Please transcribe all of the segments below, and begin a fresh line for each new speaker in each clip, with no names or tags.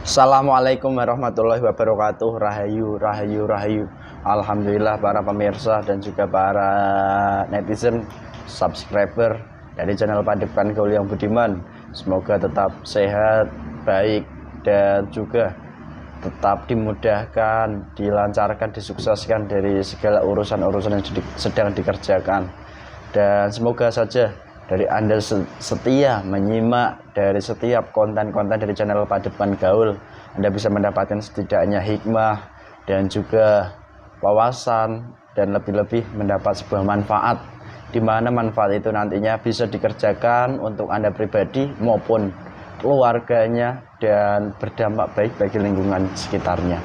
Assalamualaikum warahmatullahi wabarakatuh. Rahayu, rahayu, rahayu. Alhamdulillah para pemirsa dan juga para netizen subscriber dari channel Padepokan Gaul yang Budiman. Semoga tetap sehat, baik, dan juga tetap dimudahkan, dilancarkan, disukseskan dari segala urusan-urusan yang sedang dikerjakan. Dan semoga saja dari Anda setia menyimak dari setiap konten-konten dari channel Padepokan Gaul, Anda bisa mendapatkan setidaknya hikmah dan juga wawasan, dan lebih-lebih mendapat sebuah manfaat, di mana manfaat itu nantinya bisa dikerjakan untuk Anda pribadi maupun keluarganya dan berdampak baik bagi lingkungan sekitarnya.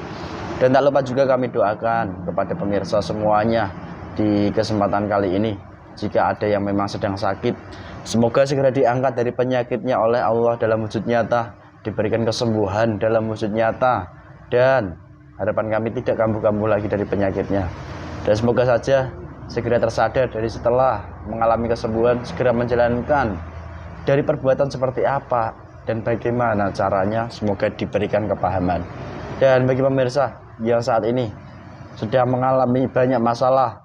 Dan tak lupa juga kami doakan kepada pemirsa semuanya di kesempatan kali ini, jika ada yang memang sedang sakit, semoga segera diangkat dari penyakitnya oleh Allah dalam wujud nyata, diberikan kesembuhan dalam wujud nyata, dan harapan kami tidak kambuh-kambuh lagi dari penyakitnya. Dan semoga saja segera tersadar dari setelah mengalami kesembuhan, segera menjalankan dari perbuatan seperti apa dan bagaimana caranya, semoga diberikan kepahaman. Dan bagi pemirsa yang saat ini sedang mengalami banyak masalah,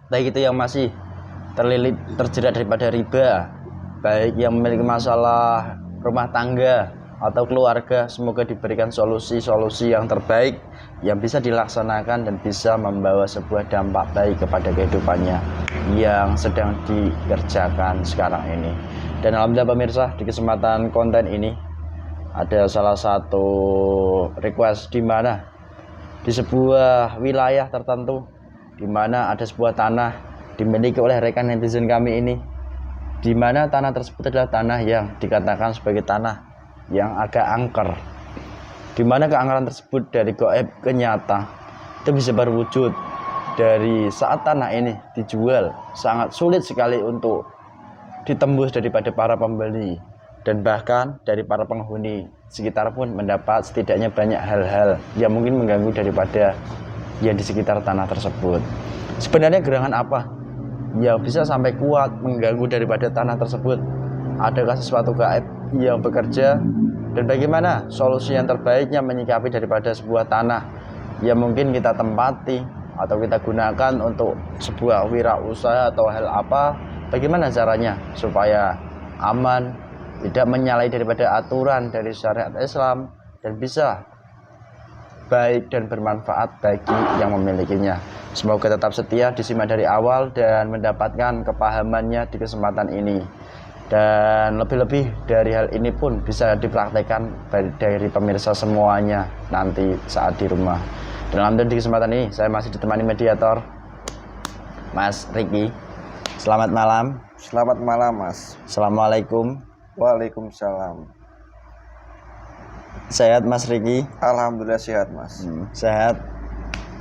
baik itu yang masih terjerat daripada riba, baik yang memiliki masalah rumah tangga atau keluarga, semoga diberikan solusi-solusi yang terbaik yang bisa dilaksanakan dan bisa membawa sebuah dampak baik kepada kehidupannya yang sedang dikerjakan sekarang ini. Dan alhamdulillah pemirsa, di kesempatan konten ini ada salah satu request di mana di sebuah wilayah tertentu, di mana ada sebuah tanah dimiliki oleh rekan netizen kami ini, di mana tanah tersebut adalah tanah yang dikatakan sebagai tanah yang agak angker, di mana keangkeran tersebut dari gaib ke nyata itu bisa berwujud dari saat tanah ini dijual. Sangat sulit sekali untuk ditembus daripada para pembeli, dan bahkan dari para penghuni sekitar pun mendapat setidaknya banyak hal-hal yang mungkin mengganggu daripada yang di sekitar tanah tersebut. Sebenarnya gerangan apa yang bisa sampai kuat mengganggu daripada tanah tersebut? Adakah sesuatu gaib yang bekerja? Dan bagaimana solusi yang terbaiknya menyikapi daripada sebuah tanah yang mungkin kita tempati atau kita gunakan untuk sebuah wirausaha atau hal apa? Bagaimana caranya supaya aman, tidak menyalahi daripada aturan dari syariat Islam, dan bisa baik dan bermanfaat bagi yang memilikinya. Semoga tetap setia, disimak dari awal dan mendapatkan kepahamannya di kesempatan ini. Dan lebih-lebih dari hal ini pun bisa dipraktekkan dari pemirsa semuanya nanti saat di rumah. Dan alhamdulillah di kesempatan ini saya masih ditemani mediator Mas Riki. Selamat malam.
Selamat malam, Mas.
Assalamualaikum.
Waalaikumsalam.
Sehat Mas Riki?
Alhamdulillah sehat, Mas.
Sehat.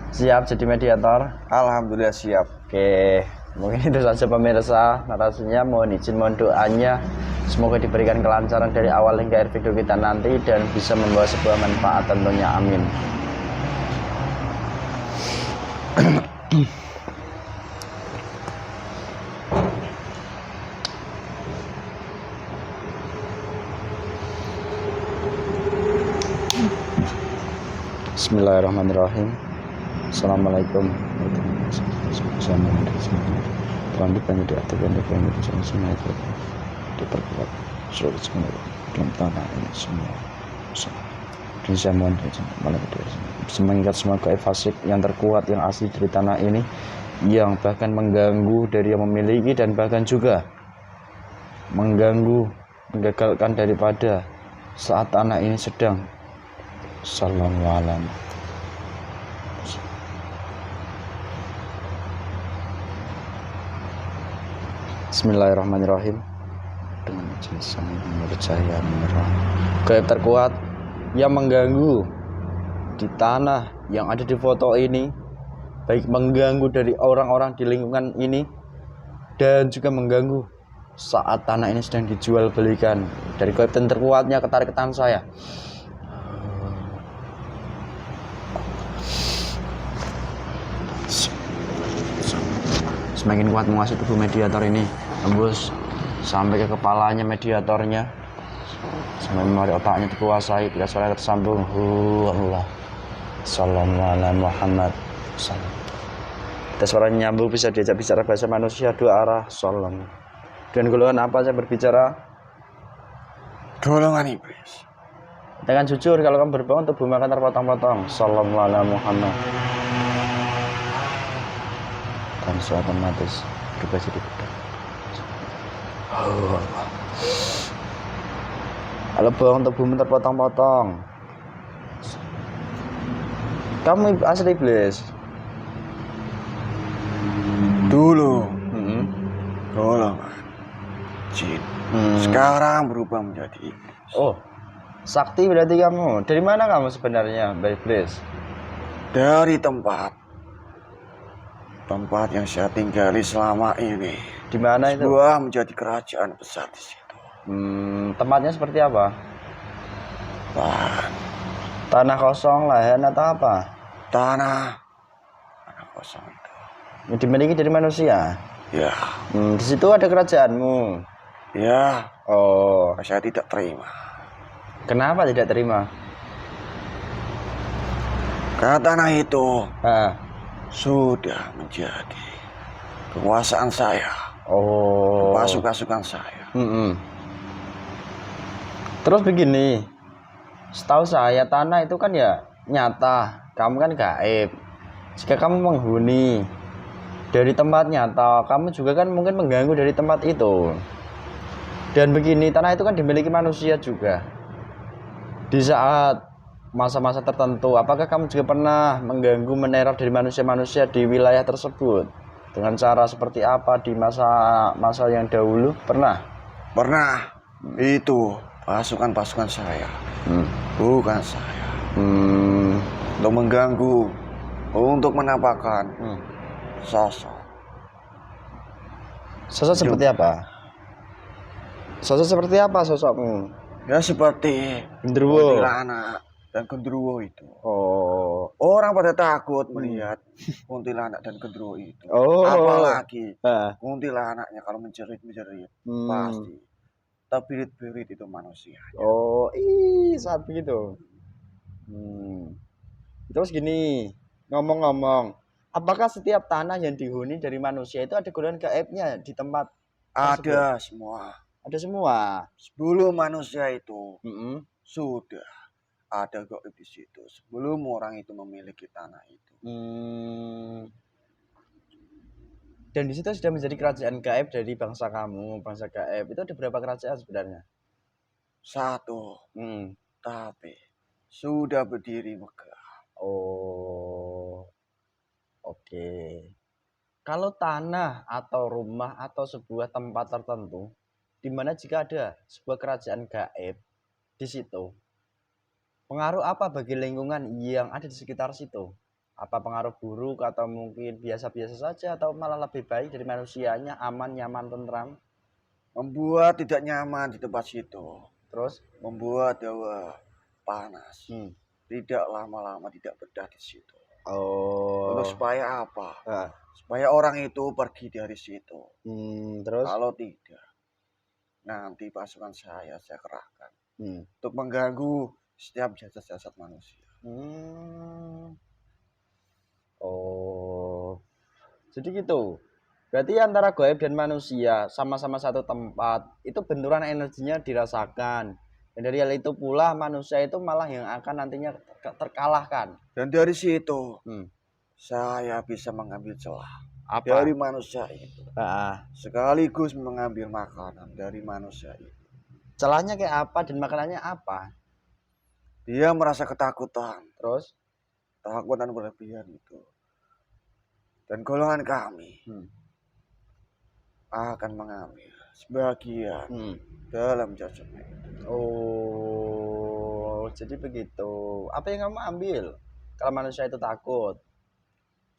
Siap jadi mediator?
Alhamdulillah siap.
Oke, mungkin itu saja pemirsa narasinya. Mohon izin, mohon doanya, semoga diberikan kelancaran dari awal hingga akhir video kita nanti dan bisa membawa sebuah manfaat tentunya, amin. Bismillahirrahmanirrahim. Assalamualaikum warahmatullahi wabarakatuh. Terlanjut banyak diaktifkan semua itu diperkuat seluruh semuanya dalam tanah ini semua. Dan saya mohon malam mengingat semua gaib fasik yang terkuat yang asli dari tanah ini, yang bahkan mengganggu dari yang memiliki dan bahkan juga mengganggu, menggagalkan daripada saat tanah ini sedang sallallahu alaihi. Bismillahirrahmanirrahim. Dengan jenis yang percaya menerang gaib terkuat yang mengganggu di tanah yang ada di foto ini, baik mengganggu dari orang-orang di lingkungan ini dan juga mengganggu saat tanah ini sedang dijual belikan. Dari gaib terkuatnya ketarik ke tangan saya. Semakin kuat menguasai tubuh mediator ini, tembus sampai ke kepalanya mediatornya. sampai memori otaknya dikuasai, ketika suara tersambung, Allah, sallallahu alaihi Muhammad, salam. Ketika suaranya nyambung bisa diajak bicara bahasa manusia dua arah, salam. Dan golongan apa saya berbicara?
Golongan iblis.
Dengan jujur, kalau kamu berbohong tubuhmu akan terpotong-potong, sallallahu alaihi Muhammad. Dan otomatis berubah jadi pedang. Allah. Kalau bohong tubuhmu terpotong-potong. Kamu asli iblis.
Dulu golongan jin. Sekarang berubah menjadi iblis.
Oh, sakti berarti kamu. Dari mana kamu sebenarnya, Mbak Iblis?
Dari tempat yang saya tinggali selama ini.
Di mana itu?
Sebuah menjadi kerajaan besar di situ.
Tempatnya seperti apa?
Lahan,
Tanah kosong, lahan atau apa?
tanah kosong itu.
Yang dimiliki dari manusia.
Ya,
Di situ ada kerajaanmu.
ya.
Oh,
Saya tidak terima.
kenapa tidak terima?
Karena tanah itu
Ah.
sudah menjadi kekuasaan saya,
Oh.
pasukan saya.
Terus begini, setahu saya tanah itu kan ya nyata, kamu kan gaib. Jika kamu menghuni dari tempat nyata, kamu juga kan mungkin mengganggu dari tempat itu. Dan begini, tanah itu kan dimiliki manusia juga. Di saat masa-masa tertentu, apakah kamu juga pernah mengganggu, meneror dari manusia-manusia di wilayah tersebut? Dengan cara seperti apa di masa yang dahulu? Pernah?
Pernah. Itu pasukan saya, bukan saya. Untuk mengganggu, untuk menampakkan sosok.
Sosok seperti apa? Sosok seperti apa sosokmu?
Ya seperti
Genderuwo.
kuntilanak dan genderuwo itu.
Oh.
Orang pada takut melihat kuntilanak dan genderuwo itu.
Oh.
Apalagi
Ah.
kuntilanaknya kalau menjerit pasti terbirit-birit itu manusia.
Oh, saat begitu. Terus gini, ngomong-ngomong, apakah setiap tanah yang dihuni dari manusia itu ada golongan gaibnya di tempat tersebut?
Ada semua.
Ada semua.
Sebelum manusia itu
Mm-mm.
sudah ada gaib di situ. Sebelum orang itu memiliki tanah itu.
Dan di situ sudah menjadi kerajaan gaib dari bangsa kamu, bangsa gaib. Itu ada berapa kerajaan sebenarnya?
Satu. Tapi sudah berdiri megah.
Oh, oke. Kalau tanah atau rumah atau sebuah tempat tertentu, di mana jika ada sebuah kerajaan gaib di situ, pengaruh apa bagi lingkungan yang ada di sekitar situ? Apa pengaruh buruk atau mungkin biasa-biasa saja atau malah lebih baik dari manusianya, aman, nyaman, tentram?
Membuat tidak nyaman di tempat situ.
Terus
membuat hawa panas. Tidak lama-lama tidak betah di situ.
Oh.
Untuk supaya apa? Supaya orang itu pergi dari situ.
Terus?
Kalau tidak, nanti pasukan saya kerahkan untuk mengganggu setiap jasad-jasad manusia.
Oh, jadi gitu. Berarti antara gaib dan manusia sama-sama satu tempat, itu benturan energinya dirasakan. Dan dari hal itu pula manusia itu malah yang akan nantinya terkalahkan.
Dan dari situ saya bisa mengambil celah dari manusia itu. Sekaligus mengambil makanan dari manusia itu.
Celahnya kayak apa dan makanannya apa?
Dia merasa ketakutan.
Terus?
Ketakutan berlebihan itu. Dan golongan kami akan mengambil sebagian dalam jasadnya itu.
Oh, jadi begitu. Apa yang kamu ambil kalau manusia itu takut?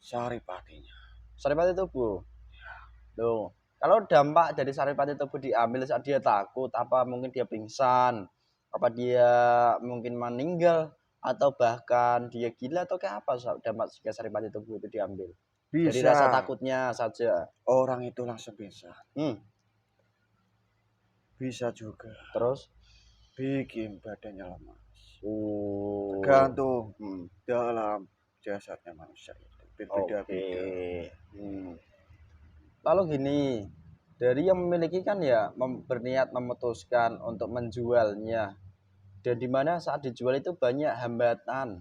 Saripatinya.
Saripati tubuh? Ya. Loh, kalau dampak dari saripati tubuh diambil saat dia takut, apa mungkin dia pingsan, apa dia mungkin meninggal, atau bahkan dia gila atau kayak apa dampak jika saripati tubuh itu diambil?
Bisa.
Dari rasa takutnya saja.
Orang itu langsung bisa.
Hmm.
Bisa juga.
Terus?
bikin badannya lemas.
Oh.
Tergantung dalam jasadnya manusia itu berbeda-beda.
Lalu gini, dari yang memiliki kan ya berniat memutuskan untuk menjualnya, dan dimana saat dijual itu banyak hambatan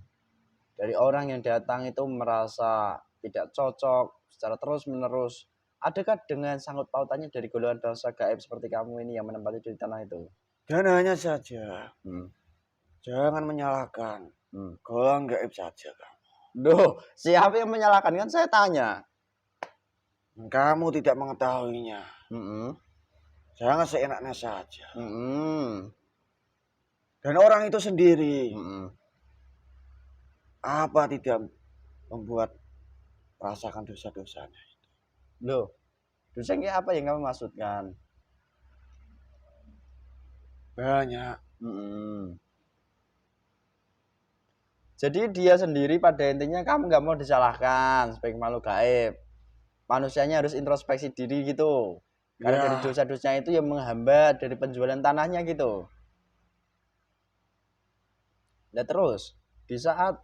dari orang yang datang itu merasa tidak cocok secara terus menerus. Adakah dengan sangkut pautannya dari golongan bangsa gaib seperti kamu ini yang menempati di tanah itu?
Dan hanya saja jangan menyalahkan golongan gaib saja kan.
Duh, siapa yang menyalahkan, kan saya tanya.
Kamu tidak mengetahuinya. Jangan seenaknya saja. Dan orang itu sendiri apa tidak membuat merasakan dosa-dosanya itu.
Loh, dosanya apa yang kamu maksudkan?
Banyak.
Jadi dia sendiri pada intinya kamu nggak mau disalahkan sebagai makhluk gaib. Manusianya harus introspeksi diri gitu. Karena dari dosa-dosanya itu yang menghambat dari penjualan tanahnya gitu. Nah terus, di saat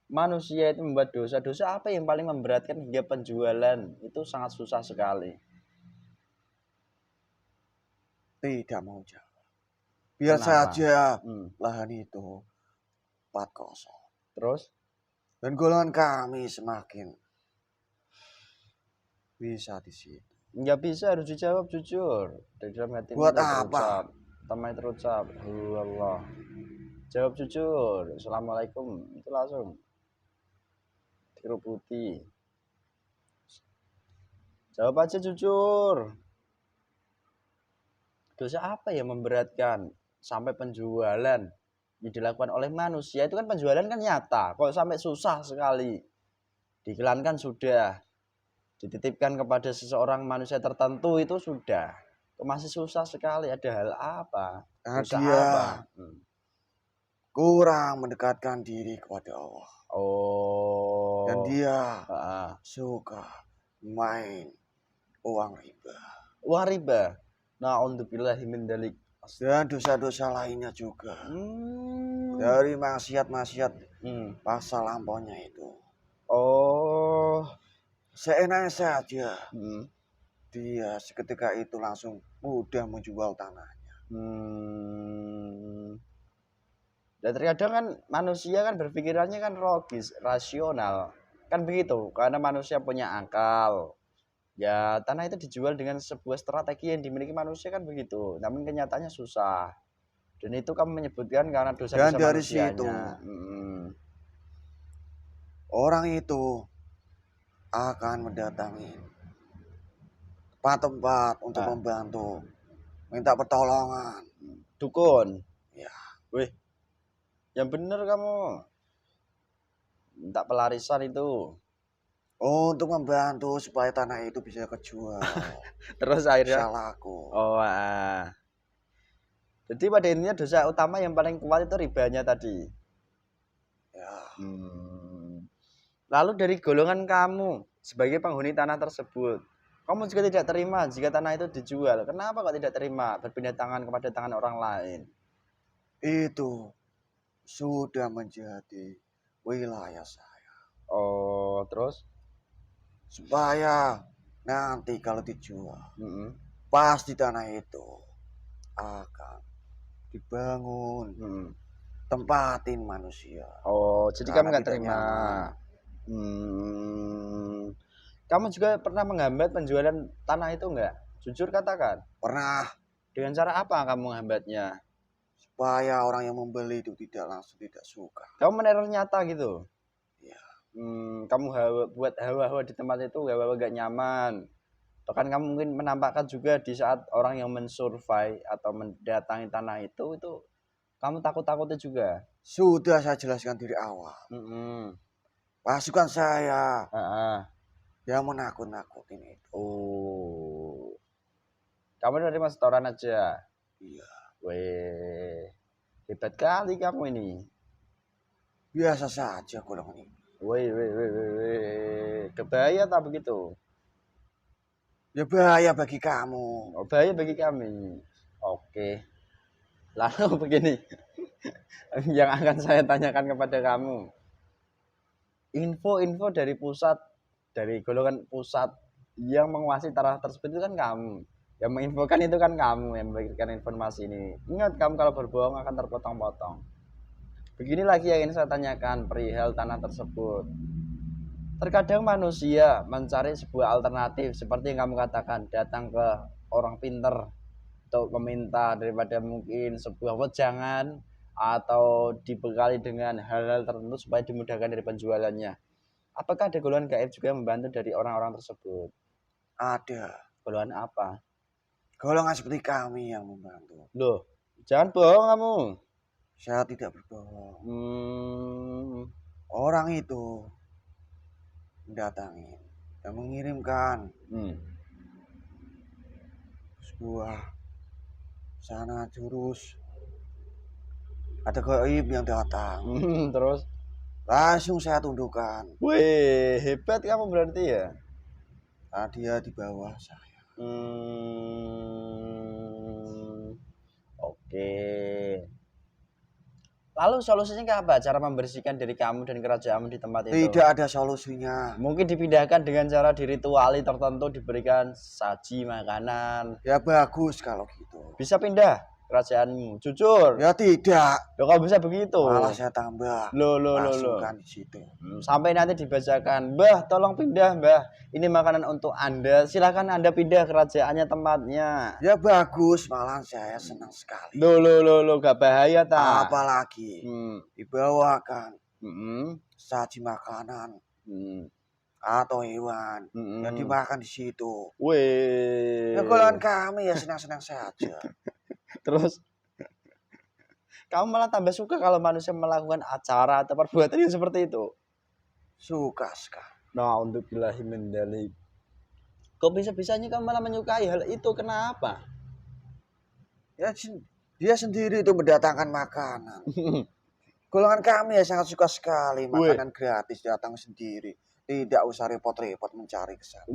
manusia itu membuat dosa-dosa apa yang paling memberatkan hingga penjualan itu sangat susah sekali?
Tidak mau jawab. Biar saja lahan itu 4-0.
Terus?
Dan golongan kami semakin bisa di situ.
Nggak bisa, harus dijawab jujur. Dari dalam hati
buat apa?
Tamai terucap. Allah. Jawab jujur. Assalamualaikum. Itu langsung diruputi. Jawab aja jujur. Dosa apa yang memberatkan sampai penjualan yang dilakukan oleh manusia itu kan penjualan kan nyata. Kok sampai susah sekali? Diiklankan sudah, dititipkan kepada seseorang manusia tertentu itu sudah. Kok masih susah sekali? Ada hal apa?
Dosa apa? Kurang mendekatkan diri kepada Allah.
Oh.
Dan dia suka main uang riba.
Uang riba. Na'udzubillahi min dzalik.
Dan dosa-dosa lainnya juga. Dari maksiat-maksiat pasal lampaunya itu.
Oh.
Seenaknya saja. Dia seketika itu langsung mudah menjual tanahnya.
Dan terkadang kan manusia kan berpikirannya kan logis, rasional. Kan begitu, karena manusia punya akal. Ya tanah itu dijual dengan sebuah strategi yang dimiliki manusia kan begitu. Namun kenyataannya susah. Dan itu kamu menyebutkan karena dosa-dosa manusianya. Dan dari situ
orang itu akan mendatangi tempat-tempat untuk membantu, minta pertolongan.
Dukun.
Ya.
Wih, yang bener kamu. Minta pelarisan itu.
Oh, untuk membantu supaya tanah itu bisa kejual.
Terus akhirnya
salahku.
Oh, jadi pada intinya dosa utama yang paling kuat itu ribanya tadi.
Ya.
Lalu dari golongan kamu sebagai penghuni tanah tersebut, kamu juga tidak terima jika tanah itu dijual. Kenapa kok tidak terima berpindah tangan kepada tangan orang lain?
Itu sudah menjadi wilayah saya.
Oh, terus?
Supaya nanti kalau dijual, pasti tanah itu akan dibangun, tempatin manusia.
Oh, jadi kamu nggak terima. Kamu juga pernah menghambat penjualan tanah itu enggak? Jujur katakan.
Pernah.
Dengan cara apa kamu menghambatnya?
Supaya orang yang membeli itu tidak suka.
Kamu meneror nyata gitu?
Iya.
Kamu buat hawa-hawa di tempat itu, hawa-hawa gak nyaman. Bahkan kamu mungkin menampakkan juga di saat orang yang mensurvey atau mendatangi tanah itu kamu takut-takutnya juga.
Sudah saya jelaskan dari awal. Pasukan saya yang menakut-nakutin itu.
Oh, kamu dari mas setoran aja?
Iya.
Weh, hebat kali kamu ini.
Biasa saja golongan ini.
Weh, kebaya tak begitu?
Ya bahaya bagi kamu.
Oh, bahaya bagi kami. Oke. Lalu begini, yang akan saya tanyakan kepada kamu. Info-info dari pusat, dari golongan pusat yang menguasai tanah tersebut itu kan kamu. Yang menginfokan itu kan kamu yang memberikan informasi ini. Ingat, kamu kalau berbohong akan terpotong-potong. Begini lagi yang ingin saya tanyakan perihal tanah tersebut. Terkadang manusia mencari sebuah alternatif seperti yang kamu katakan, datang ke orang pinter untuk meminta daripada mungkin sebuah wejangan atau dibekali dengan hal-hal tertentu supaya dimudahkan dari penjualannya. Apakah ada golongan gaib juga yang membantu dari orang-orang tersebut?
Ada.
Golongan apa?
Golongan seperti kami yang membantu.
Loh, jangan bohong kamu.
Saya tidak berbohong. Orang itu mendatangi dan mengirimkan sebuah sana jurus. Ada gaib yang datang.
Terus
langsung saya tundukkan.
Wih, hebat kamu berarti ya.
Dia di bawah saya.
Oke. Lalu solusinya kayak apa? Cara membersihkan diri kamu dan kerajaanmu di tempat itu?
Tidak ada solusinya.
Mungkin dipindahkan dengan cara dirituali tertentu, diberikan saji makanan.
Ya bagus kalau gitu.
Bisa pindah kerajaanmu, jujur.
Ya tidak.
Loh, kalau bisa begitu.
Malah saya tambah.
Loh.
Masukkan di situ.
Sampai nanti dibacakan, Mbah, tolong pindah, Mbah. Ini makanan untuk Anda. Silakan Anda pindah kerajaannya tempatnya.
Ya bagus, malah saya senang sekali.
Loh, gak bahaya tak?
Apalagi dibawakan saji makanan atau hewan yang dimakan di situ.
Wih.
Ya golongan kami ya senang-senang saja.
Terus kamu malah tambah suka kalau manusia melakukan acara atau perbuatan yang seperti itu?
Suka sekali.
Nah, untuk billahi min dzalik. Kok bisa-bisanya kamu malah menyukai hal itu? Kenapa?
Ya dia sendiri itu mendatangkan makanan. Golongan kami ya sangat suka sekali makanan gratis datang sendiri. Tidak usah repot-repot mencari ke sana.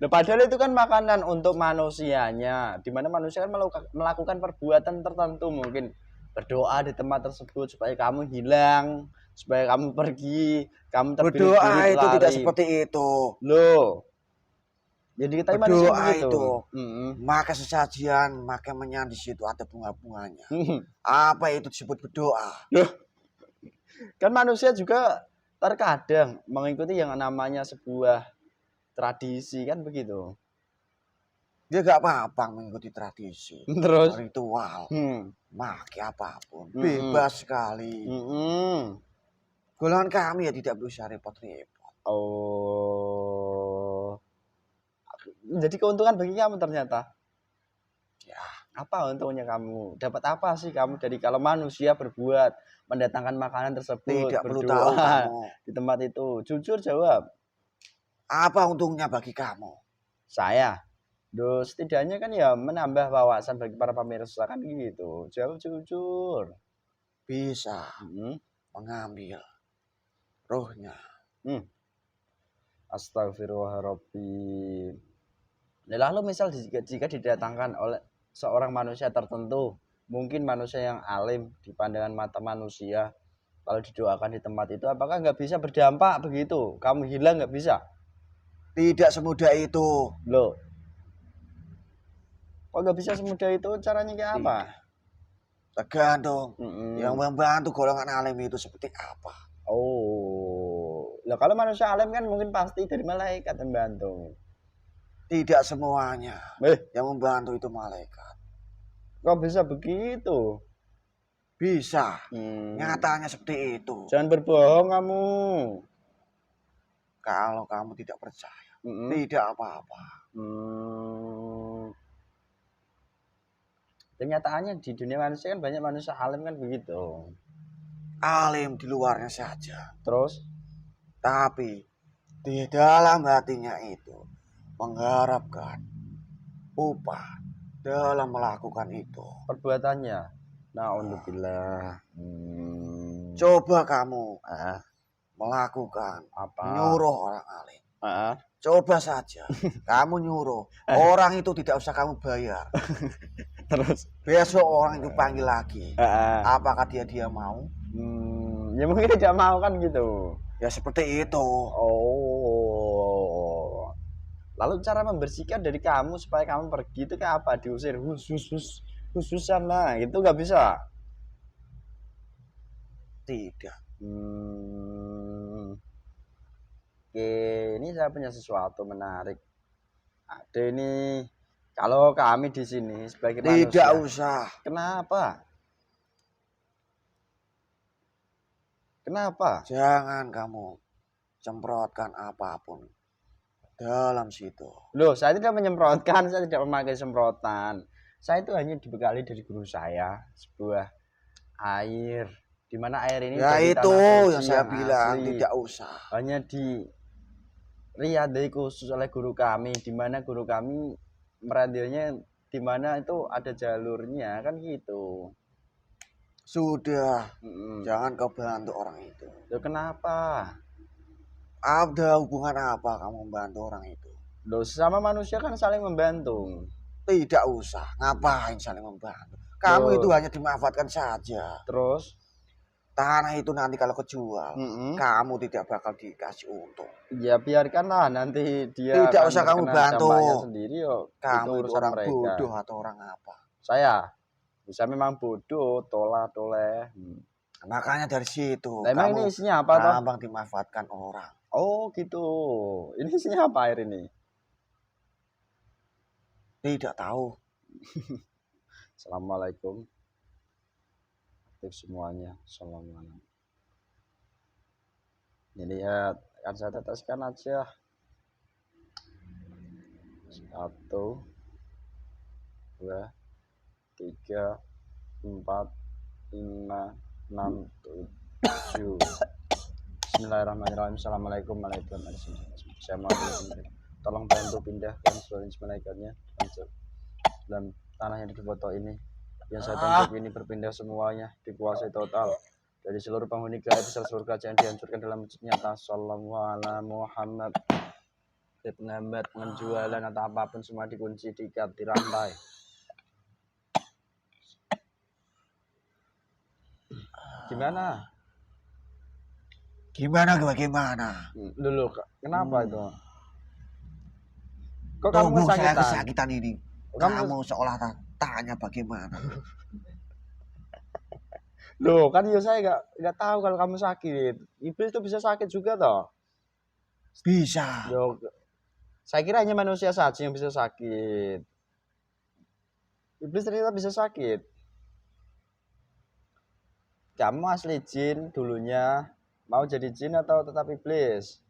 Nah, padahal itu kan makanan untuk manusianya, di mana manusia kan melakukan perbuatan tertentu, mungkin berdoa di tempat tersebut supaya kamu hilang, supaya kamu pergi, kamu terbirit-birit
berdoa itu
lari.
tidak seperti itu.
Loh. Jadi kita
berdoa itu maka sesajian, maka menyan di situ ada bunga-bunganya. Apa itu disebut berdoa?
Loh. Kan manusia juga terkadang mengikuti yang namanya sebuah tradisi, kan begitu.
Dia gak apa-apa mengikuti tradisi.
Terus
ritual, maki apapun, bebas sekali. Golongan kami ya tidak berusaha repot-repot.
Oh, jadi keuntungan bagi kamu ternyata.
Ya,
apa untungnya kamu? Dapat apa sih kamu dari kalau manusia berbuat mendatangkan makanan tersebut?
Tidak perlu tahu kamu.
Di tempat itu. Jujur jawab.
Apa untungnya bagi kamu?
Saya, setidaknya kan ya menambah wawasan bagi para pemirsa kan gitu. Jawab jujur.
Bisa mengambil rohnya.
Astagfirullahaladzim. Lalu misal jika didatangkan oleh seorang manusia tertentu, mungkin manusia yang alim di pandangan mata manusia, kalau didoakan di tempat itu, apakah nggak bisa berdampak begitu? Kamu hilang nggak bisa?
Tidak semudah itu.
Loh, kok nggak bisa semudah itu? Caranya kayak apa?
Tergantung yang membantu golongan alim itu seperti apa.
Oh, lah kalau manusia alim kan mungkin pasti dari malaikat yang membantu.
Tidak semuanya yang membantu itu malaikat.
Kok bisa begitu?
Bisa. Nyatanya seperti itu.
Jangan berbohong kamu.
Kalau kamu tidak percaya, tidak apa-apa.
Kenyataannya di dunia manusia kan banyak manusia alim kan begitu.
Alim di luarnya saja.
Terus?
Tapi di dalam hatinya itu mengharapkan upah dalam melakukan itu.
Perbuatannya. Na'udzubillah.
Coba kamu melakukan
apa?
Nyuruh orang alim. Coba saja kamu nyuruh orang itu tidak usah kamu bayar.
Terus
besok orang itu panggil lagi.
heeh.
Apakah dia mau?
Ya mungkin tidak mau kan gitu.
Ya seperti itu.
Oh. Lalu cara membersihkan dari kamu supaya kamu pergi itu kayak apa? Diusir khusus sana itu nggak bisa.
Tidak.
Oke, ini saya punya sesuatu menarik. Ada ini, kalau kami di sini sebagai
Tidak
manusia,
usah.
kenapa? Kenapa?
Jangan kamu semprotkan apapun dalam situ.
Loh, saya tidak menyemprotkan, saya tidak memakai semprotan. Saya itu hanya dibekali dari guru saya sebuah air, di mana air ini
Ya
dari
itu
tanah
yang
suci
saya
yang
bilang,
asli.
tidak usah.
Hanya diriadai khusus oleh guru kami, di mana guru kami meradionya di mana itu ada jalurnya kan gitu.
Sudah,
Mm-mm.
jangan kau bantu orang itu.
Loh, kenapa?
Ada hubungan apa kamu membantu orang itu?
Loh, sama manusia kan saling membantu.
Tidak usah. Ngapain saling membantu? Kamu itu
Loh,
hanya dimanfaatkan saja.
terus
Tanah itu nanti kalau kejual, kamu tidak bakal dikasih untung.
ya biarkanlah nanti dia
Tidak
akan
usah kamu
terkena
bantu.
dampaknya sendiri yuk. Itu
Kamu itu
urusan
orang
mereka.
bodoh atau orang apa?
Saya bisa memang bodoh, toleh.
Makanya dari situ
Nah, emang
kamu
ini isinya apa toh?
gampang dimanfaatkan orang.
Oh gitu. Ini isinya apa air ini?
Tidak tahu.
Assalamualaikum. Aktif semuanya. Assalamualaikum. Ini lihat, akan saya teteskan aja. 1, 2, 3, 4, 5, 6, 7. Bismillahirrahmanirrahim. Assalamualaikum warahmatullahi wabarakatuh. Saya mau tolong bantu pindahkan seluruh malaikatnya dan tanah yang di foto ini yang saya tunjuk ini berpindah semuanya, dikuasai total dari seluruh penghuni gaib seluruh kerajaan dihancurkan dalam wujud nyata. Sallallahu alaihi Muhammad. Penghambat penjualan atau apapun semua dikunci, diikat, dirantai. Gimana?
Bagaimana?
Dulu, kenapa itu? Kok kamu
Tunggu saya
kesakitan?
kesakitan ini.
Kamu
Kamu seolah tanya bagaimana.
Loh, kan ya saya nggak tahu kalau kamu sakit. Iblis itu bisa sakit juga toh.
Bisa.
Yo, saya kira hanya manusia saja yang bisa sakit. Iblis ternyata bisa sakit. Kamu asli jin dulunya, mau jadi jin atau tetap iblis?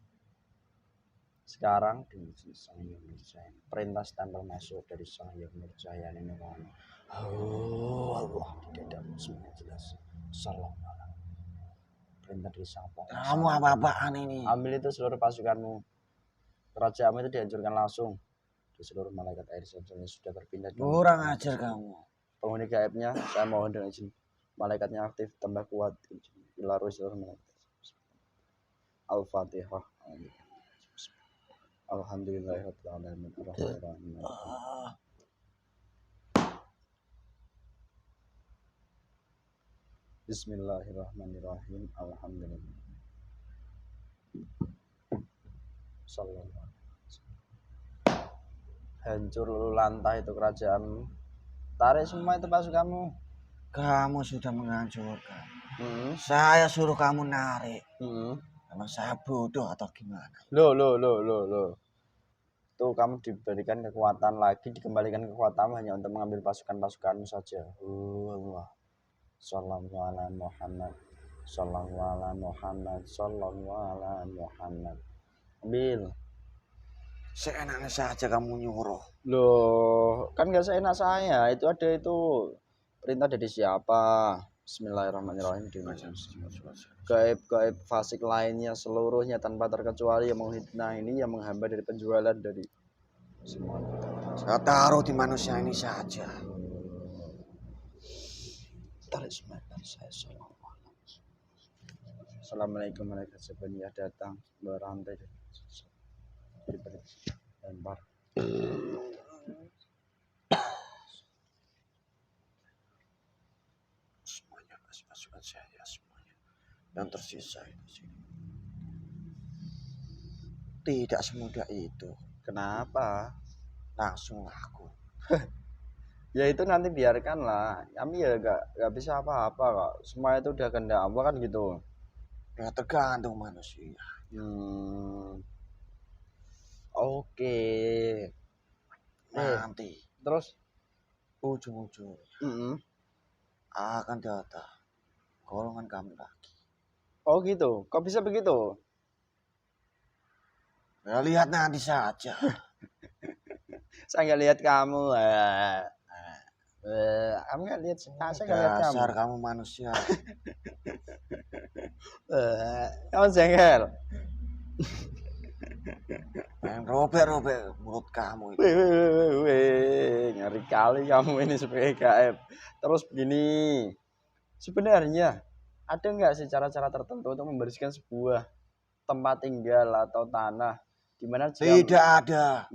Sekarang diuji Sang Hyang Nurjaya. Perintah stempel masuk dari Sang Hyang Nurjaya ini mohon. Allah tidak ada semuanya jelas. Salam. Perintah dari Sang Penguasa.
Kamu apa-apaan ini?
Ambil itu seluruh pasukanmu. Kerajaanmu itu dihancurkan langsung. Di seluruh malaikat air sebetulnya sudah berpindah.
Kurang ajar kamu.
Penghuni gaibnya, saya mohon dengan izin. Malaikatnya aktif, tambah kuat. Ilarus seluruh malaikat. Al-Fatihah. Alhamdulillahirabbil alamin. Arrahmanirrahim. Bismillahirrahmanirrahim. Alhamdulillah. Sallallahu. Hancur lantai itu kerajaan. Tarik semua itu pasukanmu.
Kamu sudah menghancurkan. Saya suruh kamu narik. Emang saya bodoh atau gimana?
Loh. Tuh kamu diberikan kekuatan lagi, dikembalikan kekuatanmu hanya untuk mengambil pasukan-pasukanmu saja. Allah. Sallallahu alaihi Muhammad. Sallallahu alaihi Muhammad. Sallallahu alaihi Muhammad. Ambil.
Seenaknya saja kamu nyuruh.
Loh, kan gak seenak saya. Itu ada itu perintah dari siapa? Bismillahirrahmanirrahim. Gaib fasik lainnya seluruhnya tanpa terkecuali yang menghina ini, yang menghamba dari penjualan dari semuanya.
Saya taruh di manusia ini saja.
Tarik semua dari saya. Assalamualaikum warahmatullahi wabarakatuh. Datang berantai lempar.
kasih masukan saya semuanya. Dan tersisa itu sih. Tidak semudah itu.
Kenapa?
Langsung laku.
Ya itu nanti biarkanlah. Kami ya gak bisa apa-apa kok. Semua itu udah kehendak Allah kan gitu.
Ya tergantung manusia.
Oke.
Nanti
Terus
ujung-ujung
mm-mm.
akan datang golongan kami lagi.
Oh gitu. Kok bisa begitu?
Ya lihat nanti saja.
Saya nggak lihat kamu. Kamu nggak lihat saya nggak lihat kamu.
Dasar kamu manusia.
Kamu jengkel.
Main robek-robek mulut kamu itu.
Ngeri kali kamu ini sebagai gaib. Terus begini, sebenarnya ada nggak sih cara-cara tertentu untuk membersihkan sebuah tempat tinggal atau tanah di mana jika
Tidak ada.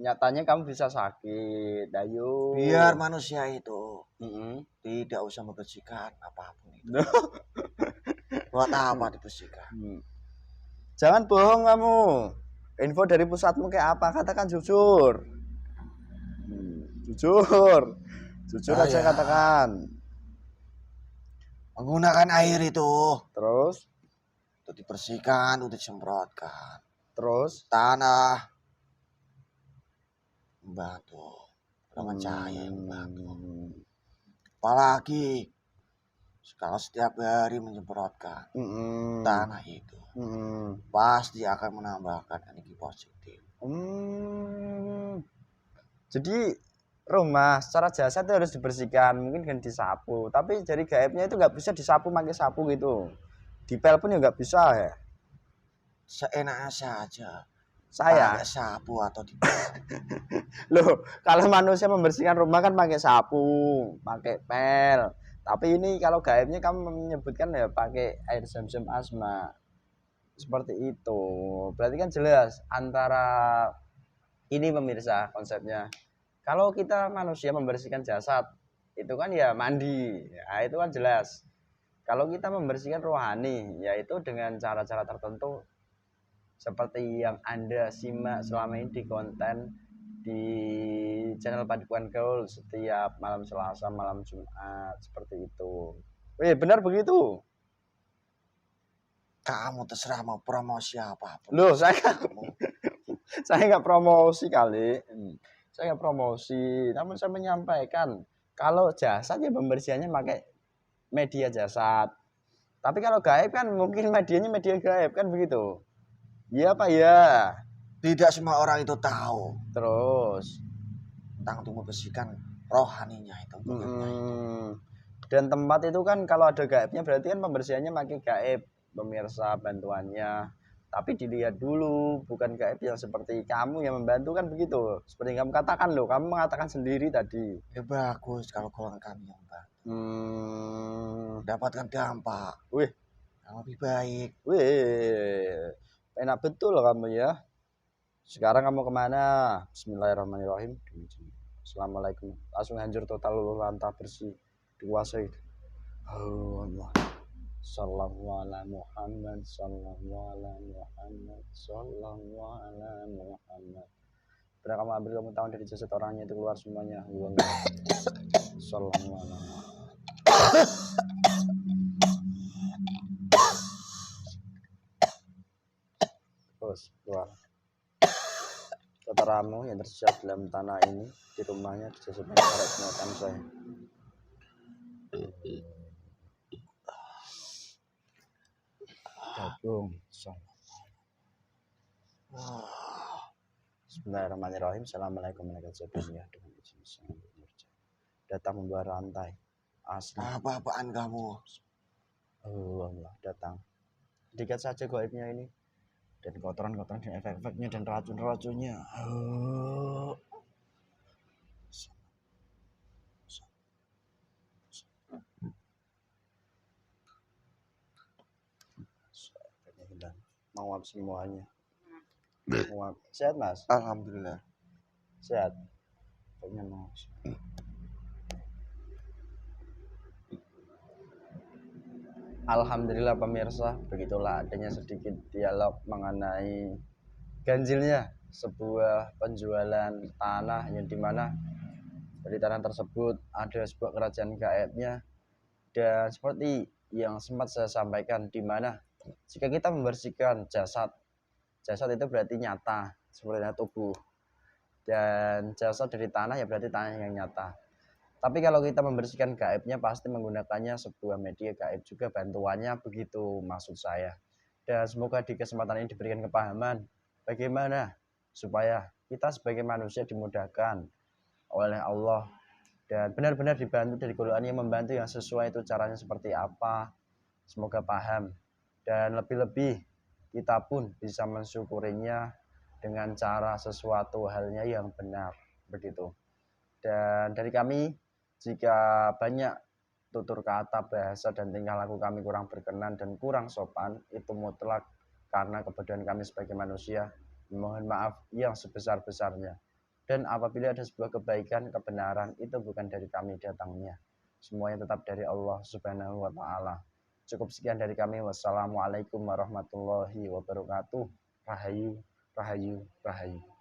nyatanya kamu bisa sakit, ayo.
Biar manusia itu
Mm-mm.
tidak usah membersihkan apapun itu. Buat apa dibersihkan?
Jangan bohong kamu. Info dari pusatmu kayak apa? Katakan jujur. Jujur aja katakan.
Menggunakan air itu
Terus
untuk dibersihkan, untuk disemprotkan.
Terus
Tanah membantu, dengan cahaya yang membantu. Apalagi kalau setiap hari menyemprotkan tanah itu, pasti akan menambahkan energi positif.
Jadi rumah secara jasad itu harus dibersihkan, mungkin kan disapu. Tapi jadi gaibnya itu nggak bisa disapu pakai sapu gitu. Dipel pun ya nggak bisa ya.
Seenaknya saja.
Saya
pakai sapu atau di
loh, kalau manusia membersihkan rumah kan pakai sapu, pakai pel. Tapi ini kalau gaibnya kamu menyebutkan ya pakai air zam-zam asma. Seperti itu. Berarti kan jelas antara ini pemirsa konsepnya. Kalau kita manusia membersihkan jasad, itu kan ya mandi. Ya, itu kan jelas. Kalau kita membersihkan rohani, yaitu dengan cara-cara tertentu seperti yang Anda simak selama ini di konten di channel Padukan Gaul setiap malam Selasa, malam Jumat, seperti itu. Benar begitu?
kamu terserah mau promosi apapun.
Loh, saya nggak promosi kali. Saya nggak promosi, namun saya menyampaikan kalau jasad ya pembersihannya pakai media jasad. Tapi kalau gaib kan mungkin medianya media gaib kan begitu. Iya Pak ya.
Tidak semua orang itu tahu
Terus
tentang untuk membersihkan rohaninya itu.
Dan tempat itu kan kalau ada gaibnya berarti kan pembersihannya pakai gaib, pemirsa bantuannya. Tapi dilihat dulu, bukan gaib yang seperti kamu yang membantu kan begitu. Seperti yang kamu katakan loh, kamu mengatakan sendiri tadi.
Ya bagus kalau golongan kami yang bantu. Dapatkan dampak. Yang lebih baik.
Enak betul loh kamu ya. Sekarang kamu kemana? Bismillahirrahmanirrahim. Assalamualaikum. Langsung hancur total lantah bersih. Dikuasai. Allah. Sallallahu ala Muhammad. Sallallahu ala Muhammad. Sallallahu ala Muhammad. Berapa kamu ambil, kamu tahu dari jasad orangnya itu keluar semuanya. Sallallahu ala Muhammad. Terus keluar kotoranmu yang tersisa dalam tanah ini, di rumahnya, di jasadnya, karetnya saya. Gabung. Bismillahirrahmanirrahim. Assalamualaikum warahmatullahi wabarakatuh. Datang membawa rantai asli.
Apa-apaan kamu?
Allah datang. Sedikit saja gaibnya ini. Dan kotoran-kotoran dan efek-efeknya dan racun-racunnya. Mau semuanya. Sehat Mas?
Alhamdulillah.
Sehat. Pokoknya mau. Alhamdulillah pemirsa, begitulah adanya sedikit dialog mengenai ganjilnya sebuah penjualan tanah yang dimana dari tanah tersebut ada sebuah kerajaan gaibnya. Dan seperti yang sempat saya sampaikan, di mana jika kita membersihkan jasad, jasad itu berarti nyata seperti tubuh, dan jasad dari tanah ya berarti tanah yang nyata. Tapi kalau kita membersihkan gaibnya pasti menggunakannya sebuah media gaib juga bantuannya, begitu maksud saya. Dan semoga di kesempatan ini diberikan kepahaman bagaimana supaya kita sebagai manusia dimudahkan oleh Allah dan benar-benar dibantu dari golongan yang membantu yang sesuai itu caranya seperti apa. Semoga paham dan lebih-lebih kita pun bisa mensyukurinya dengan cara sesuatu halnya yang benar begitu. Dan dari kami, jika banyak tutur kata, bahasa, dan tingkah laku kami kurang berkenan dan kurang sopan, itu mutlak karena kebodohan kami sebagai manusia. Mohon maaf yang sebesar-besarnya. Dan apabila ada sebuah kebaikan, kebenaran, itu bukan dari kami datangnya. Semuanya tetap dari Allah Subhanahu wa Ta'ala. Cukup sekian dari kami. Wassalamualaikum warahmatullahi wabarakatuh. Rahayu, rahayu, rahayu.